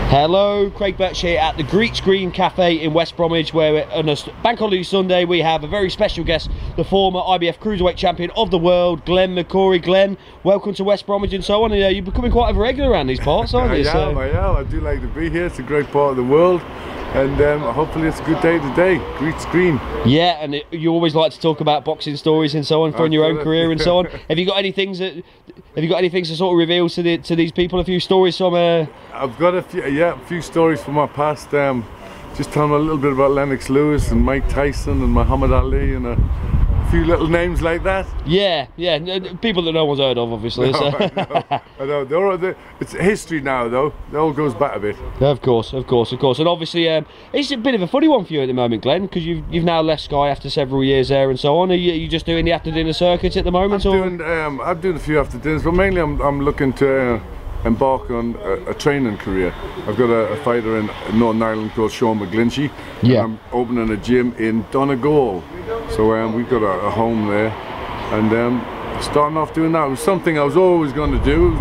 Hello, Craig Birch here at the Greets Green Cafe in West Bromwich, where on a Bank Holiday Sunday we have a very special guest, the former IBF Cruiserweight Champion of the World, Glenn McCrory. Glenn, welcome to West Bromwich and so on. And, you're becoming quite a regular around these parts, aren't you? I am. I do like to be here. It's a great part of the world. And hopefully it's a good day today. Greets Green. Yeah, and you always like to talk about boxing stories and so on from your own career and so on. Have you got any things to sort of reveal to these people? A few stories from I've got a few stories from my past. Just telling them a little bit about Lennox Lewis and Mike Tyson and Muhammad Ali and a few little names like that. Yeah, people that no one's heard of, obviously. No, I know. It's history now, though. It all goes back a bit. Of course. And obviously, it's a bit of a funny one for you at the moment, Glenn, because you've now left Sky after several years there and so on. Are you just doing the after dinner circuit at the moment? I'm doing a few after dinners, but mainly I'm looking to embark on a training career. I've got a fighter in Northern Ireland called Sean McGlinchey. Yeah. I'm opening a gym in Donegal, so we've got a home there, and starting off doing that. It was something I was always going to do,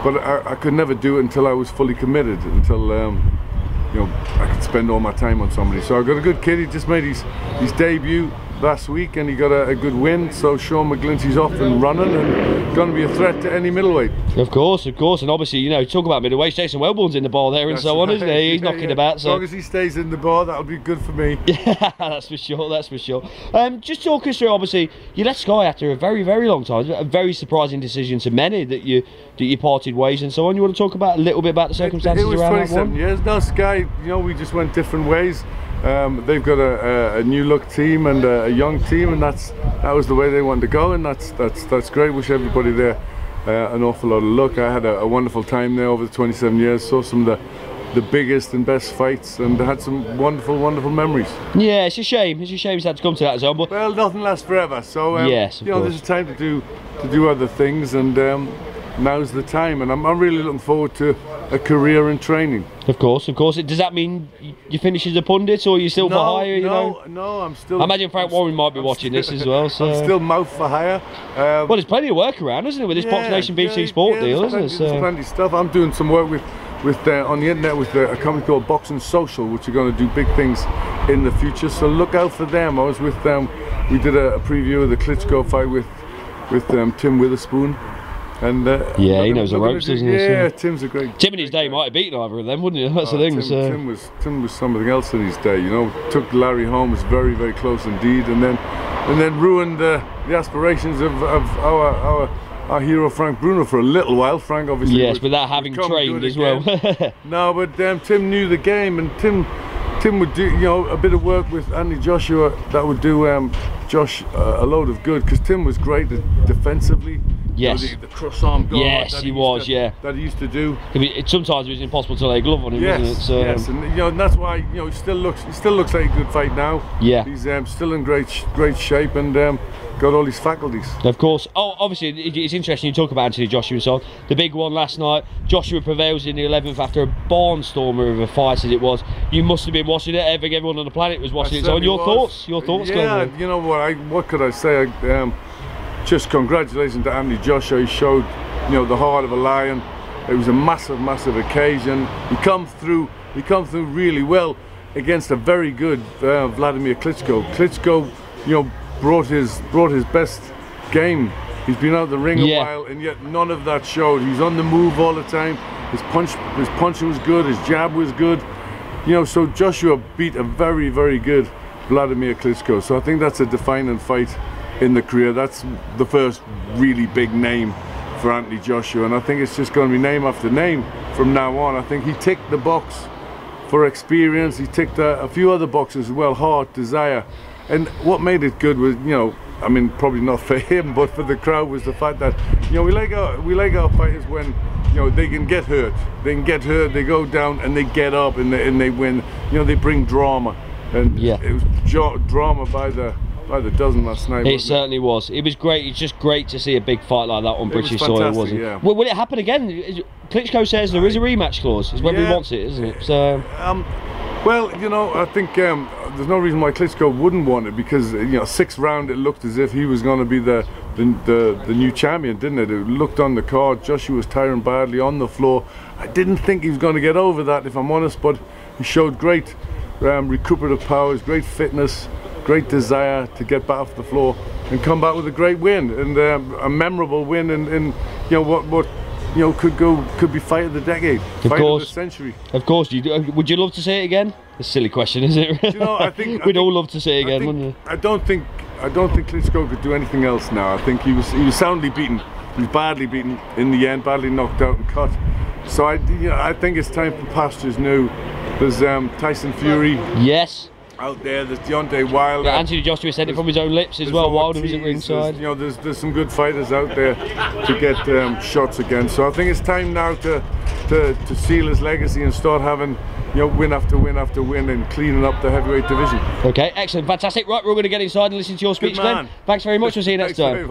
but I could never do it until I was fully committed, until I could spend all my time on somebody. So I've got a good kid. He just made his debut last week and he got a good win, so Sean McGlinchey's off and running and going to be a threat to any middleweight. Of course, and obviously, talk about middleweight, Jason Wellborn's in the bar there and so on, isn't he? He's knocking about. So as long as he stays in the bar, that'll be good for me. Yeah, that's for sure, just talk us through, obviously, you left Sky after a very, very long time, a very surprising decision to many that you parted ways and so on. You want to talk about a little bit about the circumstances around that one? It was 27 years. No, Sky, we just went different ways. They've got a new look team and a young team, and that was the way they wanted to go, and that's great. Wish everybody there an awful lot of luck. I had a wonderful time there over the 27 years. Saw some of the biggest and best fights, and had some wonderful memories. Yeah, it's a shame it's had to come to that as well. But well, nothing lasts forever. So yes, there's a time to do other things, and now's the time, and I'm really looking forward to a career in training. Of course. Does that mean you finish as a pundit, or are you still for hire? No, I'm still. I imagine Frank Warren might be watching this as well. So I'm still mouth for hire. Well, there's plenty of work around, isn't it, with this Box Nation BBC Sport deal, isn't it? There's plenty of stuff. I'm doing some work with on the internet with a company called Boxing Social, which are going to do big things in the future. So look out for them. I was with them. We did a preview of the Klitschko fight with Tim Witherspoon. And yeah, he knows the ropes, doesn't he? Yeah, Tim's a great. Tim in his day might have beaten either of them, wouldn't he? That's the thing. Tim was something else in his day. Took Larry Holmes very, very close indeed, and then ruined the aspirations of our hero Frank Bruno for a little while. Frank obviously. Yes, without having trained as well. No, but Tim knew the game, and Tim would do a bit of work with Anthony Joshua that would do Josh a load of good, because Tim was great defensively. Yes. The cross arm guard. Yes, he was. That he used to do. Sometimes it was impossible to lay a glove on him, wasn't it? So, yes, and that's why he still looks like a good fight now. Yeah. He's still in great shape and got all his faculties. Of course. Oh, obviously, it's interesting you talk about Anthony Joshua and so on. The big one last night, Joshua prevails in the 11th after a barnstormer of a fight as it was. You must have been watching it. Everyone on the planet was watching it. So, your thoughts? Your thoughts? Yeah. Glenn? You know what could I say? Just congratulations to Anthony Joshua. He showed, the heart of a lion. It was a massive occasion. He come through really well against a very good Vladimir Klitschko. Klitschko, brought his best game. He's been out of the ring a while, and yet none of that showed. He's on the move all the time. His punch was good. His jab was good. So Joshua beat a very, very good Vladimir Klitschko. So I think that's a defining fight in the career. That's the first really big name for Anthony Joshua, and I think it's just going to be name after name from now on. I think he ticked the box for experience. He ticked a few other boxes as well, heart, desire, and what made it good was, probably not for him, but for the crowd, was the fact that we like our fighters when they can get hurt. They go down and they get up and they win. They bring drama, and it was drama by the dozen last night. It certainly was. It was great. It's just great to see a big fight like that on British soil, wasn't it? Yeah. Will it happen again? Klitschko says there is a rematch clause. It's whether he wants it, isn't it? So. Well, I think there's no reason why Klitschko wouldn't want it, because 6th round it looked as if he was going to be the new champion, didn't it? It looked on the card. Joshua was tiring badly on the floor, I didn't think he was going to get over that, if I'm honest, but he showed great recuperative powers, great fitness, great desire to get back off the floor and come back with a great win, and a memorable win, and what could be fight of the decade, fight of the century. Of course, would you love to see it again? It's a silly question, isn't it? I think we'd all love to see it again, wouldn't we? I don't think Klitschko could do anything else now. I think he was soundly beaten. He was badly beaten in the end, badly knocked out and cut. So I think it's time for pastures new. There's Tyson Fury. Yes. Out there, there's Deontay Wilder. Yeah, Anthony Joshua said it from his own lips as well. Wilder was at ringside. There's some good fighters out there to get shots again. So I think it's time now to seal his legacy and start having win after win after win and cleaning up the heavyweight division. Okay, excellent, fantastic. Right, we're all going to get inside and listen to your speech, Glenn. Thanks very much. We'll see you next time.